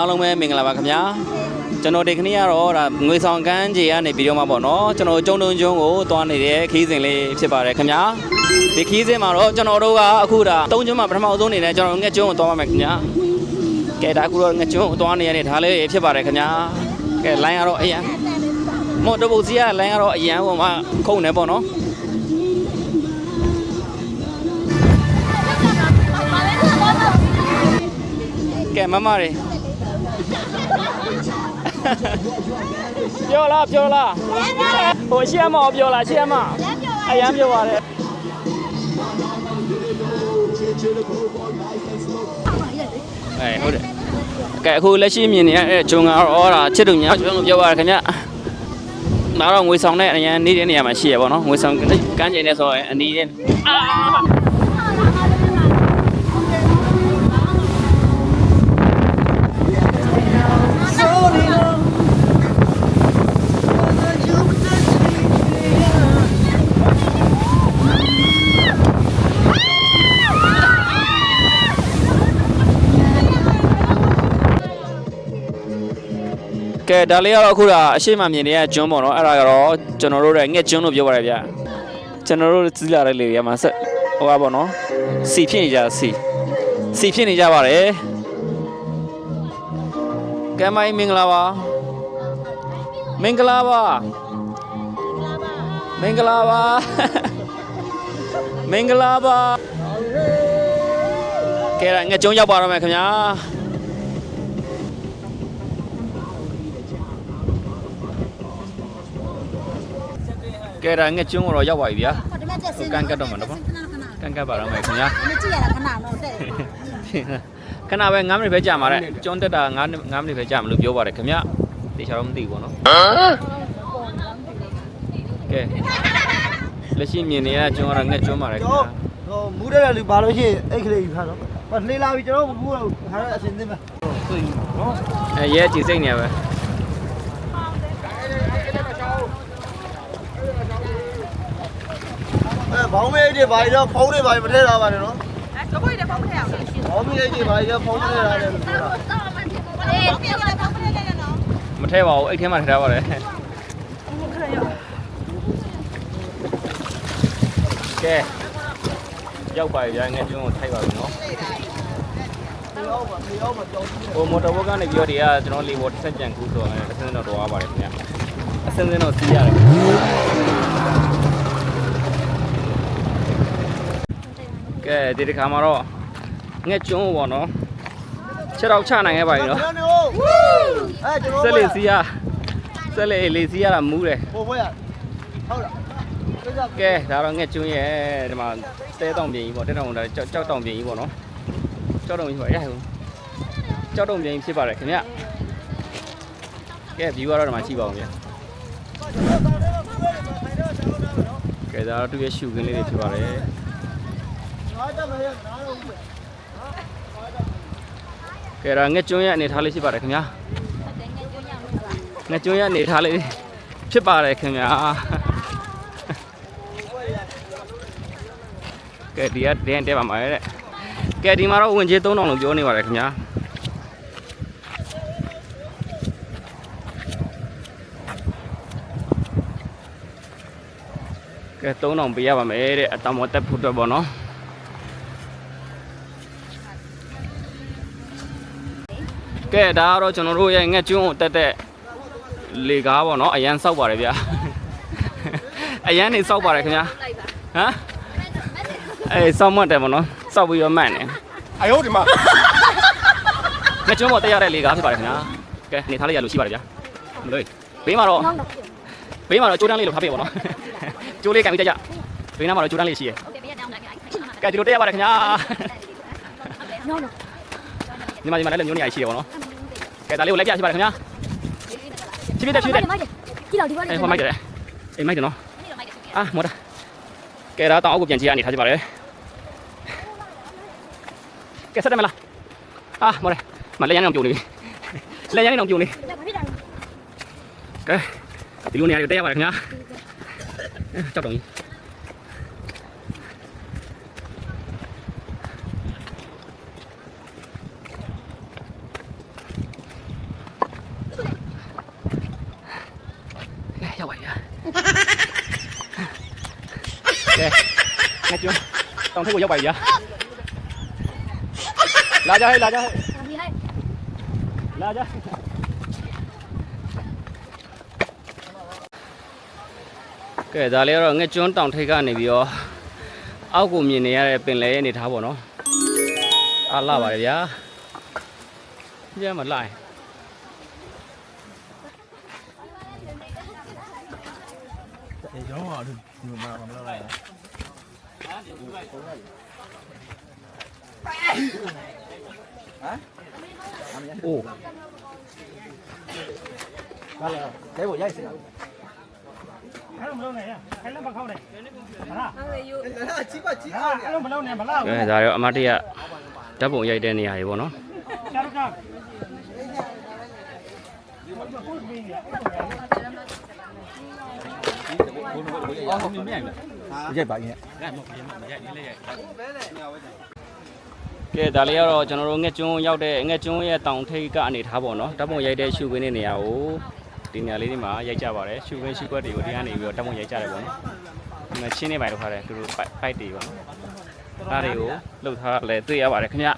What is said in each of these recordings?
အားလုံးပဲမင်္ဂလာပါခင်ဗျာကျွန်တော်ဒီခဏကတော့ဒါငွေဆောင်ကန်းကြီးကနေပြီးတော့မှပေါ့နော်ကျွန်တော်ကျုံတုံကျွန်းကိုသွားနေတဲ့ခီးစဉ်လေးဖြစ်ပါတယ်ခင်ဗျာဒီခီးစဉ်မှာတော့ကျွန်တော်တို့ကအခုဒါ၃ကျွန်းမှာပထမဆုံးနေနဲ့ကျွန်တော်ငှက်ကျွန်းကိုသွားပါမယ်ခင်ဗျာကဲဒါအခုတော့ငှက်ကျွန်းကိုသွားနေရတဲ့ဒါလေးဖြစ်ပါတယ်ခင်ဗျာကဲလိုင်းကတော့အရန်မော်တော်ဘုတ်စီကလိုင်းကတော့အရန်ဟိုမှာခုန်နေပေါ့နော်ကဲမမတွေပြောလားဟိုရှေ့မအောင်ပြောလားရှေ့မအရန်ပြောပါတယ်ဟုတ်တယ်ကဲအခုလက်ရှိမြင်နေရတဲ့ဂျုံကတော့ဒါချစ်သူညာကျွန်တော်ပြောပါရခင်ဗျနားတော့ငွေဆောင်တဲ့အရန်နေတဲ့နေရာမှာရှိရပါတော့ငွေဆောင်ကန်းကျင်နေဆိုရင်အနီးနဲ့ကဲဒါလေးကတော့အခုဒါအရှိမမြင်နေတဲ့ကျွန်းပေါ့နော်အဲ့ဒါကတော့ကျွန်တော်တို့ရဲ့ငှက်ကျွန်းလို့ပြောပါတယ်ဗျကျွန်တော်တို့စီးလာတဲ့လေရမှာဆက်ဟိုပါပေါ့နော်စီဖြစ်နေကြစီဖြစ်နေကြပါတယ်ကဲမိုင်းမင်္ဂလာပါကဲဒါငှက်ကျွန်းရောက်ပါတော့မယ်ခင်ဗျာကဲဒါငှက်ကျွန်းကိုတော့ရောက်ပါပြီဗျာကန်ကတ်တော့မှာနော်ကန်ကတ်ပါတော့မယ်ခင်ဗျာမကြည့်ရတာခဏတော့တဲ့ခဏပဲ9မိနစ်ပဲကြာမှာတဲ့ကျွန်းတက်တာ9မိနစ်ပဲကြာမလို့ပြောပါတယ်ခင်ဗျာတေချာတော့မသိဘူးပေါ့နော်ကဲလက်ရှိမြင်နေရကျွန်းကတော့ငှက်ကျွန်းပါတယ်ခင်ဗျာဟိုမူးတဲ့လူပါလို့ရှိရင်အဲ့ကလေးယူထားတော့ဟိုလှေလာပြီကျွန်တော်မူးတော့ခါရအစင်းသိမ်းမယ်ဟုတ်နော်ရဲကြည့်စိတ်နေရပဲဘောင်းမေးတွေဘာတွေတော့ဖုံးတွေဘာတွေမထည့်ထားပါနဲ့နော်ကျိုးတွေဖုံးထည့်အောင်ဘောင်းမေးတွေဘာတွေတော့ဖုံးထည့်ထားတယ်လို့ပြောတာမထည့်ပါဘူးအဲ့ထဲမှာထည့်ထားပါတယ်ကဲရောက်ပါပြီဗျာငှက်ကျွန်းကိုထိုက်ပါပြီနော်ဟိုမော်တော်ဘုတ်ကနေပြောတွေကကျွန်တော်လေဘောတစ်ဆက်ကြံကူးဆိုတော့အစင်းတော့တော်ပါတယ်ခင်ဗျာအစင်းတော့စီးရတယ်ကဲဒီတစ်ခါမှာတော့ငှက်ကျွန်းပေါ့နော်ခြေတော့ချနိုင်ခဲ့ပါပြီနော်ဆက်လေစီးရဆက်လေလေးစီးရတာမူးတယ်ဟိုဘွဲရဟုတ်လားကဲဒါတော့ငှက်ကျွန်းရဲ့ဒီမှာတဲတောင်ပြင်ကြီးပေါ့တဲတောင်ဒါကြောက်တောင်ပြင်ကြီးပေါ့နော်ကြောက်တောင်ကြီးပေါ့ရဟိုကြောက်တောင်ပြင်ကြီးဖြစ်ပါတယ်ခင်ဗျကဲ view ကတော့ဒီမှာကြည့်ပါဦးဗျကဲဒါတော့သူ့ရဲ့ရှူခင်းလေးတွေဖြစ်ပါတယ်ကဲဒါငှက်ကျွန်းရဲ့အနေထားလေးဖြစ်ပါတယ်ခင်ဗျာငှက်ကျွန်းရဲ့အနေထားလေးဖြစ်ပါတယ်ခင်ဗျာကဲဒီကဒင်းတဲပါမှာတဲ့ကဲဒီမှာတော့ဝင်ကြီး3000လို့ပြောနေပါတယ်ခင်ဗျာကဲ3000ပေးရပါမယ်တဲ့အတမောတက်ဖို့အတွက်ပေါ့နော်ကဲဒါကတော့ကျွန်တော်တို့ရဲ့ငှက်ကျွန်းကိုတက်တဲ့လေကားပေါ့နော်အရန်စောက်ပါတယ်ဗျာအရန်နေစောက်ပါတယ်ခင်ဗျာဟမ်အေးစောက်မှတ်တယ်ပေါ့နော်စောက်ပြီးတော့မှတ်နေအယုတ်ဒီမှာငှက်ကျွန်းပေါ်တက်ရတဲ့လေကားဖြစ်ပါတယ်ခင်ဗျာကဲနေထားလိုက်ရလို့ရှိပါတယ်ဗျာမလို့ဘေးမှာတော့ကျိုးတန်းလေးလို့ထားပေးပေါ့နော်ကျိုးလေးကန်ပြီးတက်ကြဘေးနားမှာတော့ကျိုးတန်းလေးရှိရယ်ကဲဒီလိုတက်ရပါတယ်ခင်ဗျာညီမလည်းမျိုးနေရရှိရပေါ့နော်ကဲဒါလေးကိုလိုက်ပြရှိပါတယ်ခင်ဗျာဖြည်းဖြည်းတက်ကြည့်လောက်ဒီပါလေးဟိုမိုက်တယ်အေးမိုက်တယ်နော်အာမော်တာကဲဒါတော့အောက်ကိုပြန်ကြည့်ရအနေထားကြပါလေကဲဆက်တယ်မလားအာမော်တယ်မလက်ရမ်းအောင်ပြုံနေပြီလက်ရမ်းအောင်ပြုံနေကဲဒီလိုနေရာတွေတက်ရပါတယ်ခင်ဗျာကြောက်တော့ကြီးက ငှက်ကျွန်းတောင်ထိပ်ကိုရောက်ပါပြီဗျာလာကြဟဲ့လာကြဟဲ့လာကြကဲဒါလေးကတော့ငှက်ကျွန်းတောင်ထိပ်ကနေပြီးတော့အောက်ကိုမြင်နေရတဲ့ပင်လယ်ရဲ့အနေထားပေါ့နော်အားလာပါတယ်ဗျာပြမလိုက်အေးကျွန်တော်ကဒီမှာမလုပ်လိုက်โอ้ဘာလဲတဲကိုရိုက်စရာအဲ့လိုမလုပ်နဲ့ရခိုင်လည်းမခောက်နဲ့ဟာလားဟုတ်လေယူအဲ့ချိပါချိအဲ့လိုမလုပ်နဲ့မလား ကဲဒါရောအမတ်တရဓာတ်ပုံရိုက်တဲ့နေရာတွေပေါ့နော်ကြားတော့ရိုက်ပါရင်ကဲဒါလေးကတော့ကျွန်တော်တို့ငှက်ကျွန်းရောက်တဲ့ငှက်ကျွန်းရဲ့တောင်ထိပ်ကအနေထားပေါ့နော်ဓာတ်ပုံရိုက်တဲ့ရှုခင်းတဲ့နေရာကိုဒီနေရာလေးတွေမှာရိုက်ကြပါတယ်ရှုခင်းရှုခွက်တွေကိုဒီကနေပြီးတော့ဓာတ်ပုံရိုက်ကြတယ်ပေါ့နော်ဒီမှာချင်းနေပိုင်းလောက်ထားတယ်သူတို့ပိုက်တွေပေါ့နော်အားတွေကိုလှုပ်ထားလဲတွေ့ရပါတယ်ခင်ဗျ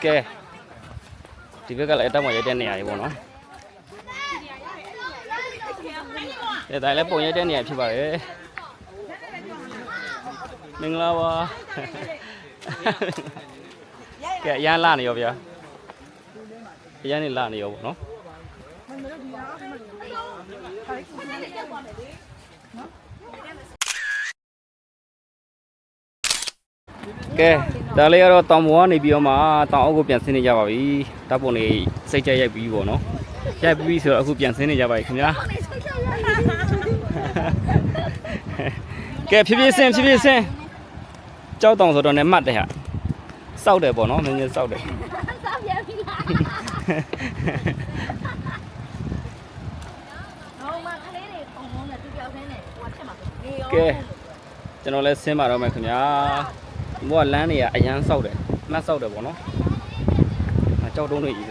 ကဲဒီဘက်ကလည်းဓာတ်ပုံရိုက်တဲ့နေရာတွေပေါ့နော်ဒါလည်းပုံရိုက်တဲ့နေရာဖြစ်ပါတယ်မင်္ဂလာပါကဲအရန်လာနေရောဗျာအရန်နေလာနေရောပေါ့နော်ကဲဒါလေးကတော့တောင်ပေါ်ကနေပြီးတော့မှတောင်အောက်ကိုပြန်ဆင်းနေကြပါပြီဓာတ်ပုံတွေစိတ်ကြရိုက်ပြီးပေါ့နော်ရိုက်ပြီးဆိုတော့အခုပြန်ဆင်းနေကြပါပြီခင်ဗျာကဲဖြည်းဖြည်းဆင်းကြောက်တောင်ဆိုတော့လည်းမှတ်တယ်ဟာစောက်တယ်ပေါ့နော်နည်းနည်းစောက်တယ်စောက်ပြန်ပြီလားဟောမကလေးတွေပုံပုံနဲ့သူပြောင်းနေတယ်ဟိုချက်မှာကဲကျွန်တော်လည်းဆင်းပါတော့မယ်ခင်ဗျာဘောကလမ်းတွေကအရန်စောက်တယ်မှတ်စောက်တယ်ပေါ့နော်ကြောက်တုံးတွေကြီး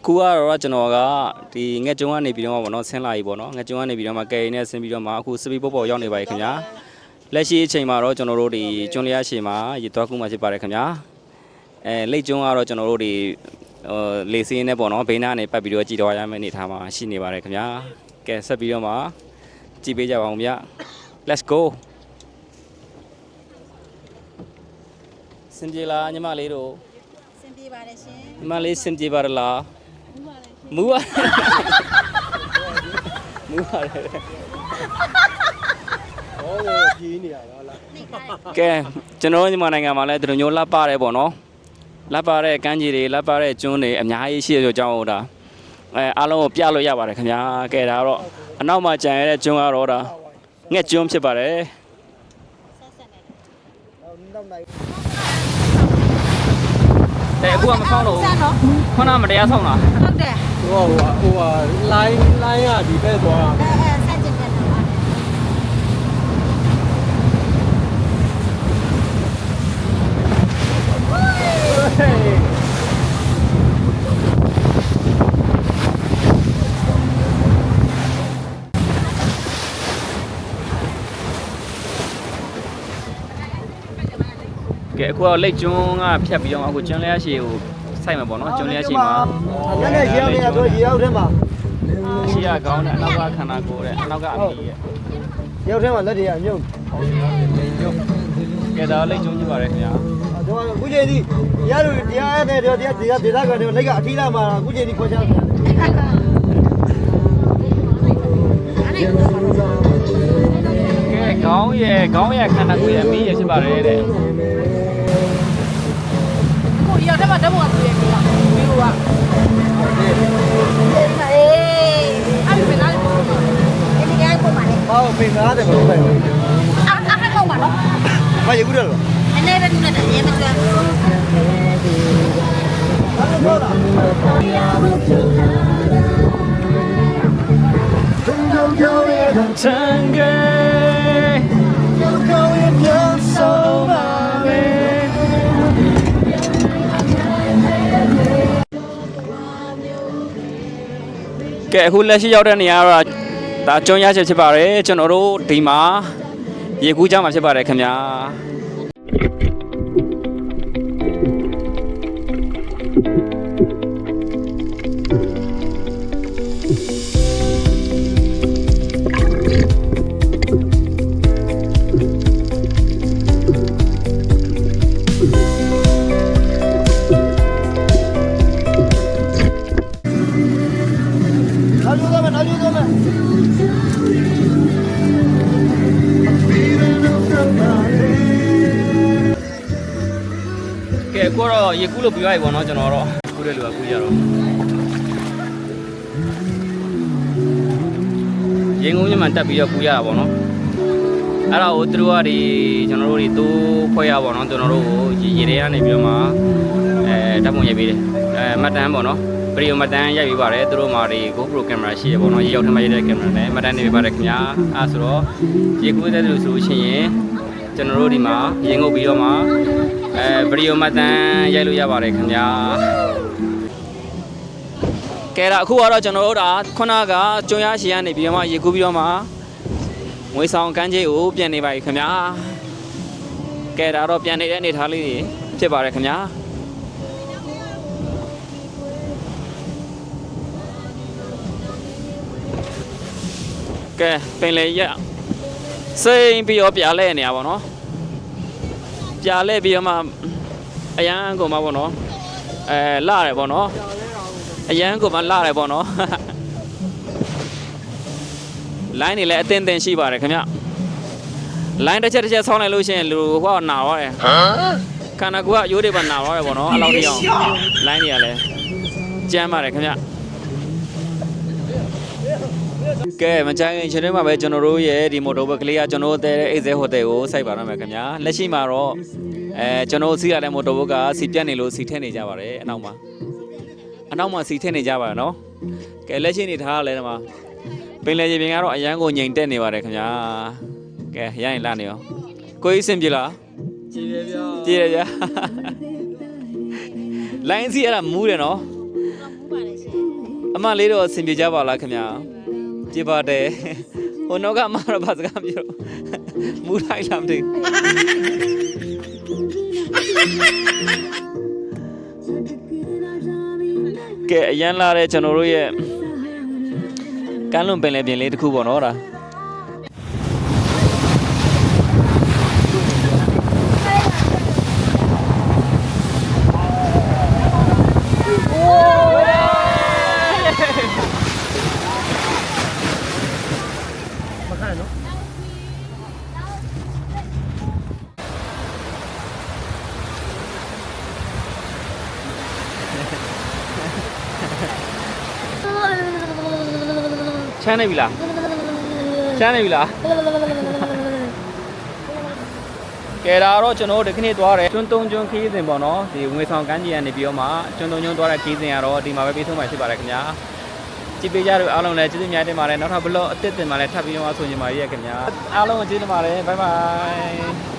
အခုကတော့ကျွန်တော်ကဒီငှက်ကျွန်းကနေပြီးတော့ပေါ့နော်ဆင်းလာပြီပေါ့နော်ငှက်ကျွန်းကနေပြီးတော့မှကယ်ရီနဲ့ဆင်းပြီးတော့မှအခုစပီပေါ်ရောက်နေပါပြီခင်ဗျာလက်ရှိအချိန်မှာတော့ကျွန်တော်တို့ဒီကျွန်းလျားရှည်မှာရေသွားကူးမှာဖြစ်ပါတယ်ခင်ဗျာလိတ်ကျွန်းကတော့ကျွန်တော်တို့ဒီလေစင်းနဲ့ပေါ့နော်ဘေးနားနေပတ်ပြီးတော့ကြည်တော်ရမယ့်အနေထားမှာရှိနေပါတယ်ခင်ဗျာကဲဆက်ပြီးတော့မှကြည့်ပေးကြပါအောင်ဗျာ let's go စင်ပြေလားညီမလေးတို့စင်ပြေပါတယ်ရှင်ညီမလေးစင်ပြေပါလားမူပါမူပါတယ်ဟောပြေးနေရတော့လားကဲကျွန်တော်မြန်မာနိုင်ငံမှာလည်းဒီလိုမျိုးလက်ပါတယ်ပေါ့နော်လက်ပါတဲ့ကမ်းခြေတွေလက်ပါတဲ့ကျွန်းတွေအများကြီးရှိတဲ့အကြောင်းဟိုဒါအားလုံးကိုပြလို့ရပါတယ်ခင်ဗျာကဲဒါတော့အနောက်မှာကြံရတဲ့ကျွန်းကတော့ဒါငှက်ကျွန်းဖြစ်ပါတယ်တဲ့အခုကမဆောင်တော့ဘူးခုနမတရားဆောင်တာဟုတ်တယ်ဟိုလိုင်းကဒီဘက်သွားဆက်ကျင်တယ်တော့ကဲအခုကလိတ်ကျွန်းကဖြတ်ပြီးတော့အခုကျွန်းလျားရှည်ကိုစိုက်မှာပေါ့နော်ကျွန်းလျားရှည်မှာညနေရေရောက်နေတော့ရေရောက်ထဲမှာရှေ့ကကောင်းတယ်အနောက်ကခန္ဓာကိုယ်တဲ့အနောက်ကအမီရဲ့ရောက်ထဲမှာလက်တွေကမြုပ်ကဲဒါလိတ်ကျွန်းကြည့်ပါရခင်ဗျာတော့အခုချိန်ဒီရလူတရားနဲ့တော့တရားဒေသကနေလက်ကအထီးလာမှာအခုချိန်ဒီခေါ်ချတယ်ကဲခေါင်းရဲ့ခန္ဓာကိုယ်ရဲ့မီးရဲ့ဖြစ်ပါတယ်တဲ့ကိုရောက်တယ်မှာဓာတ်ပုံကတွေ့ရပြီလားမင်းတို့ကအေးအဲ့ဒီကလည်းအဲ့ဒီကကိုပါလေဟောပင်ကားတယ်ကိုပဲအဲ့ကောပါနော်ဘာရကူတယ်လို့အနေနဲ့တူနေတာရေးမကြဘူးဟုတ်လား ကဲအခုလက်ရှိရောက်တဲ့နေရာကတော့ဒါကျွန်းရချက်ဖြစ်ပါတယ်ကျွန်တော်တို့ဒီမှာရေကူးကြမှာဖြစ်ပါတယ်ခင်ဗျာကဲကိုတော့ရေကူးလို့ပြီးသွားပြီပေါ့နော်ကျွန်တော်တော့ကူးတဲ့လူကကူးကြတော့ရေငုံညမှတက်ပြီးတော့ကူးရတာပေါ့နော်အဲ့ဒါကိုသူတို့ကဒီကျွန်တော်တို့တွေတိုးခွဲရပေါ့နော်ကျွန်တော်တို့ကိုရေထဲကနေပြီးတော့မှဓာတ်ပုံရိုက်ပေးတယ်မှတ်တမ်းပေါ့နော်ဗီဒီယိုမှတ်တမ်းရိုက်ပေးပါတယ်သူတို့မှာဒီ GoPro ကင်မရာရှိရပေါ့နော်ရေရောက်ထမရိုက်တဲ့ကင်မရာနဲ့မှတ်တမ်းနေပေးပါတယ်ခင်ဗျာအဲ့ဆိုတော့ရေကူးတဲ့လူဆိုလို့ရှိရင်ကျွန်တော်တို့ဒီမှာရေငုပ်ပြီးတော့မှဗီဒီယိုမှတ်တမ်းရိုက်လို့ရပါတယ်ခင်ဗျာကဲဒါအခုကတော့ကျွန်တော်တို့ဒါခုနကကျွန်းရရှိရနေပြီးတော့မှရေကူးပြီးတော့မှငွေဆောင်ကမ်းခြေကိုပြန်နေပါပြီခင်ဗျာကဲဒါတော့ပြန်နေတဲ့အနေထားလေးတွေဖြစ်ပါတယ်ခင်ဗျာကဲပင်လေရစိမ့်ပြီးတော့ပြလဲနေရပါတော့ပြလဲပြီးတော့မှအရန်ကုန်မှာပေါ့နော်လာတယ်ပေါ့နော်အရန်ကုန်မှာလာတယ်ပေါ့နော်လိုင်းနေလဲအတင်းတင်းရှိပါတယ်ခင်ဗျလိုင်းတစ်ချက်ဆောင်းလိုက်လို့ရှိရင်လူဟောနာသွားတယ်ခန္ဓာကိုယ်ကရိုးတွေပါနာသွားတယ်ပေါ့နော်အလောက်တည်းအောင်လိုင်းတွေကလည်းကြမ်းပါတယ်ခင်ဗျကဲမကြိုင်ခင်ချိန်ထဲမှာပဲကျွန်တော်တို့ရဲ့ဒီမိုတိုဘက်ကလေးကကျွန်တော်တို့တဲ့အိတ်ဇဲဟိုတယ်ကိုစိုက်ပါတော့မယ်ခင်ဗျာလက်ရှိမှာတော့ကျွန်တော်စီးရတဲ့မိုတိုဘက်ကစီပြတ်နေလို့စီထည့်နေကြပါတယ်အနောက်မှာစီထည့်နေကြပါနော်ကဲလက်ရှိနေထားရလဲဒီမှာပင်လေရေပြင်ကတော့အရန်ကိုငြိမ်တက်နေပါတယ်ခင်ဗျာကဲရရင်လာနေရောကိုကြီးစင်ပြေလားကြည်တယ်ဗျာကြည်တယ်ဗျာလိုင်းစီအဲ့ဒါမူးတယ်နော်အမလေးတော့စင်ပြေကြပါလားခင်ဗျာကြည်ပါတယ်ဟိုနောက်ကမှတော့ဘာစကားပြောမူးလိုက်လားမသိကဲအရန်လာတဲ့ကျွန်တော်တို့ရဲ့ကမ်းလွန်ပင်လယ်ပြင်လေးတစ်ခုပေါ့နော်ဒါချမ်းနေပြီလားချမ်းနေပြီလားကဲဒါတော့ကျွန်တော်တို့ဒီခဏသွားတယ်ကျွန်းတုံးကျွန်းခီးစဉ်ပေါ့နော်ဒီငွေဆောင်ကမ်းခြေကနေပြီးတော့မှကျွန်းတုံးကျွန်းသွားတဲ့ခီးစဉ်ကတော့ဒီမှာပဲပြီးဆုံးမှာဖြစ်ပါတယ်ခင်ဗျာကြည့်ပေးကြလို့အားလုံးလည်းကျေးဇူးများတင်ပါတယ်နောက်ထပ်ဘလော့အသစ်တင်ပါလဲထပ်ပြီးတော့ဆိုညီမကြီးရခင်ဗျာအားလုံးကိုကျေးဇူးတင်ပါတယ်ဘိုင်ဘိုင်